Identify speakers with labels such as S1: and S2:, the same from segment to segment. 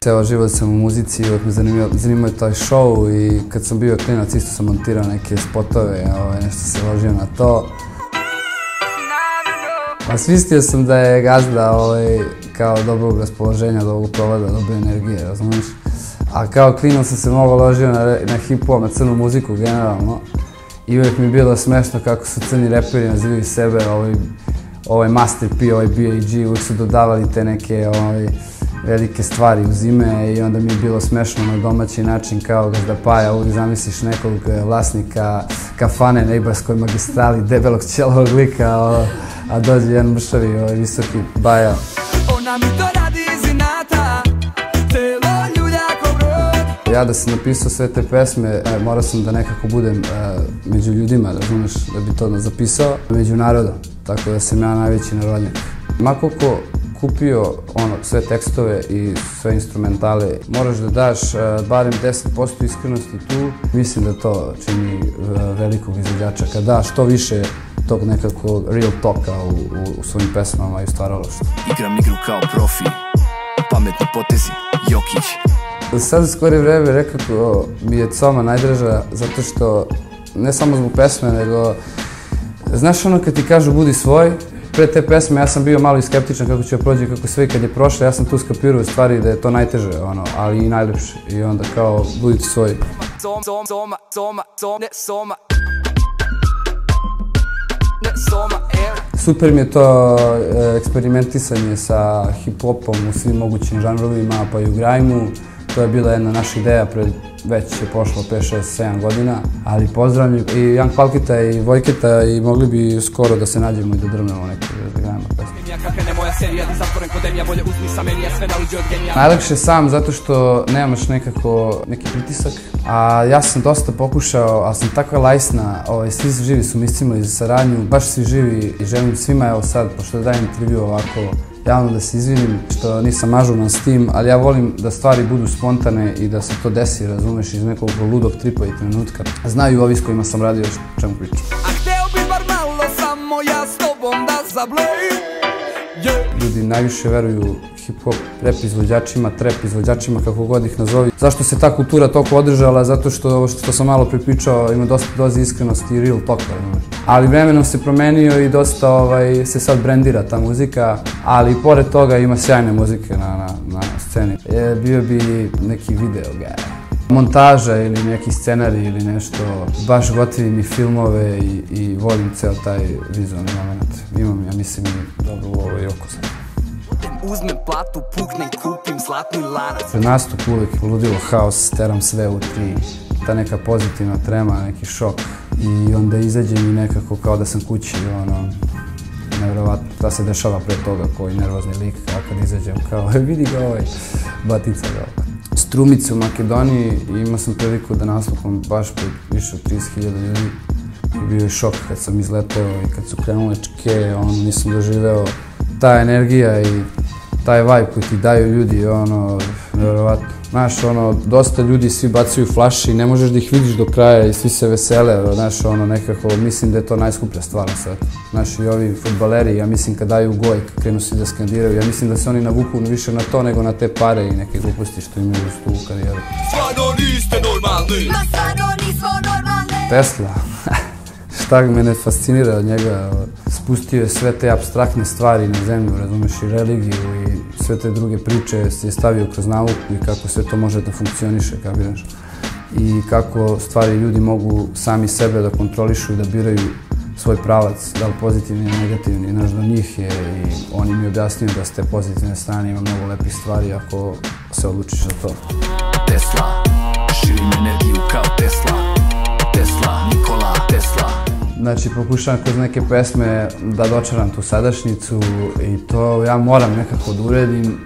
S1: Ceo život sam u muzici, uvijek me zanimao taj show i kad sam bio klinac isto sam montirao neke spotove, nešto se ložio na to. A svistio sam da je gazda kao dobrog raspoloženja, dobrog provoda, dobre energije, razumiješ? A kao klinac sam se mnogo ložio na hip-hop, na crnu muziku generalno. I uvijek mi je bilo smešno kako su crni reperi nazivaju sebe, Master P, B.I.G. uvijek su dodavali te neke velike stvari uz ime i onda mi je bilo smešno na domaći način kao Gazda Paja, uvijek zamisliš nekog vlasnika kafane na Ibarskoj magistrali, debelog ćelovog lika, a dođe jedan mršavi, visoki baja. Ja da sam napisao sve te pesme, morao sam da nekako budem među ljudima, razumeš, da bi to zapisao, među narodom, tako da sam ja najveći narodnjak. Ma koliko kupio sve tekstove i sve instrumentale, moraš da daš barem 10% iskrenosti tu. Mislim da to čini velikog izvođača, kad daš što više tog nekako real talka u svojim pesmama i stvaralaštvu.
S2: Igram igru kao profi, pametni potezi, Jokić.
S1: Sad u skorije vreme rekako mi je Coma najdraža zato što, ne samo zbog pesme, nego znaš ono kad ti kažu budi svoj, pre te pesme ja sam bio malo i skeptičan kako će prođe, kako sve kad je prošlo, ja sam tu skapirao u stvari da je to najteže, ali i najljepše i onda kao budite svoji. Super mi je to eksperimentisanje sa hip-hopom u svim mogućim žanrovima, pa i u grajmu. To je bila jedna naša ideja, već je prošlo 5, 6, 7 godina, ali pozdravljam i Young Palkita i Vojketa i mogli bi skoro da se nađemo i da drvnemo neke da grajemo pesme. Najlakše sam zato što nemaš neki pritisak, a ja sam dosta pokušao, ali sam takva lajsna, svi živi su mislimo i za saradnju, baš svi živi i želim svima, evo sad, pošto dajem intervju ovako, javno da se izvinim što nisam ažuran s tim, ali ja volim da stvari budu spontane i da se to desi, razumeš, iz nekog ludog tripa i trenutka. Znaju ovi s kojima sam radio o čemu pričam.
S2: A hteo bi bar malo samo ja s tobom da zablejim.
S1: Ljudi najviše veruju hip-hop rap izvođačima, trap izvođačima, kako god ih nazovi. Zašto se ta kultura toliko održala? Zato što sam malo pripričao, ima dosta doze iskrenosti i real talka. Ali vremenom se promenio i dosta se sad brendira ta muzika, ali i pored toga ima sjajne muzike na sceni. Bio bi neki video, montaža ili neki scenarij ili nešto, baš gotivim mi filmove i volim ceo taj vizualni moment. Imam, ja mislim, i dobro u ovoj oko sad.
S2: Uzmem platu, puknem, kupim zlatni lanac.
S1: Pred nastup uvijek ludilo, haos, teram sve u tri. Ta neka pozitivna trema, neki šok. I onda izađem i nekako kao da sam kući, nevjerovatno. Da se dešava pre toga koji nervozni lik, a kad izađem kao, vidi ga batica ga. Strumice u Makedoniji i imao sam priliku da nastupam baš pred više od 30.000 ljudi. I bio je šok kad sam izletao i kad su krenule čeke, nisam doživeo. Ta energija i taj vibe koji ti daju ljudi, nevjerovatno. Znaš, dosta ljudi svi bacaju flaši i ne možeš da ih vidiš do kraja i svi se vesele, znaš, nekako, mislim da je to najskuplja stvar na svetu. Znaš, i ovi fudbaleri, ja mislim kad daju gol, kad krenu svi da skandiraju, ja mislim da se oni navuku više na to nego na te pare i neke gluposti što imaju u tu karijeru.
S2: Stvarno niste normalni! Ma stvarno nismo normalni!
S1: Tesla. Šta mene fascinira od njega, spustio je sve te apstraktne stvari na zemlju, razumeš, i religiju i sve te druge priče je stavio kroz nauku i kako sve to može da funkcioniše, kapiraš. I kako stvari ljudi mogu sami sebe da kontrolišu i da biraju svoj pravac, da li pozitivni ili negativni, znaš, do njih je i on im je objasnio da s te pozitivne strane ima mnogo lepih stvari ako se odlučiš za to.
S2: Tesla, širim energiju kao Tesla, Tesla, Nikola Tesla.
S1: Znači, pokušavam kroz neke pesme da dočaram tu sadašnjicu i to ja moram nekako da uredim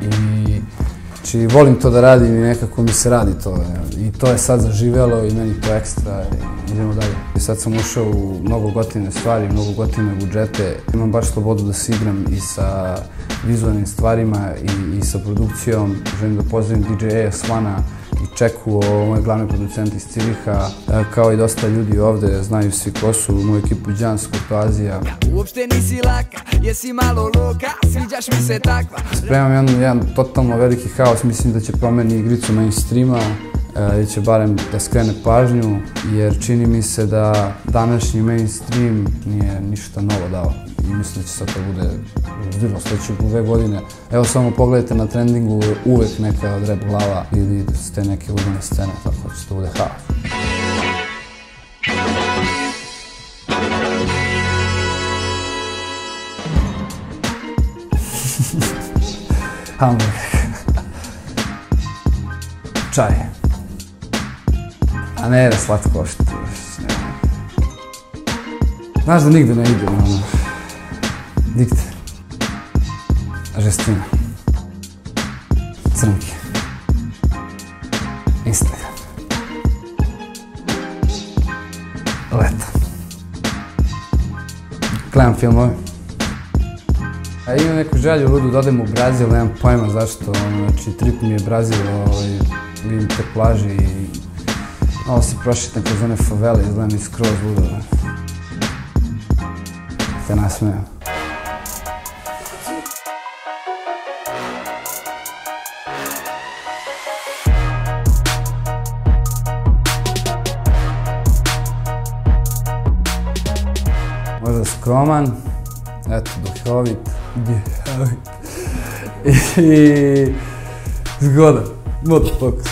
S1: i volim to da radim i nekako mi se radi to. I to je sad zaživjelo i meni to ekstra i idemo dalje. I sad sam ušao u mnogo gotivne stvari, mnogo gotivne budžete. Imam baš slobodu da se igram i sa vizualnim stvarima i sa produkcijom. Želim da pozdravim DJ AS1-a i Čeku, moj glavni producent iz Ciriha, kao i dosta ljudi ovde, znaju svi ko su, moju ekipu Đans, Kurtoazija.
S3: Uopšte nisi laka, jesi malo loka, sviđaš mi se takva.
S1: Spremam jedan totalno veliki haos, mislim da će promeni igricu mainstreama, ili će barem da skrene pažnju, jer čini mi se da današnji mainstream nije ništa novo dao. I mislim da će sad to bude zbirno sledeće 2 godine. Evo samo pogledajte na trendingu, uvek neka od rap glava ili s te neke urbane scene, tako da će to bude haos. Hamburger. Čaj. A ne, slatko što ti još. Znaš da nigde ne idem, ono. Dikte. Žestina. Crnke. Instagram. Leto. Gledam filmove. A imam neku želju ludu da odem u Brazil, nemam pojma zašto, znači trip mi je Brazil, vidim te plaži i malo se prošetam kroz one favele, izgledam mi skroz ludo. Te nasmejem. Možda skroman, eto, duhovit i zgodan, motofokus.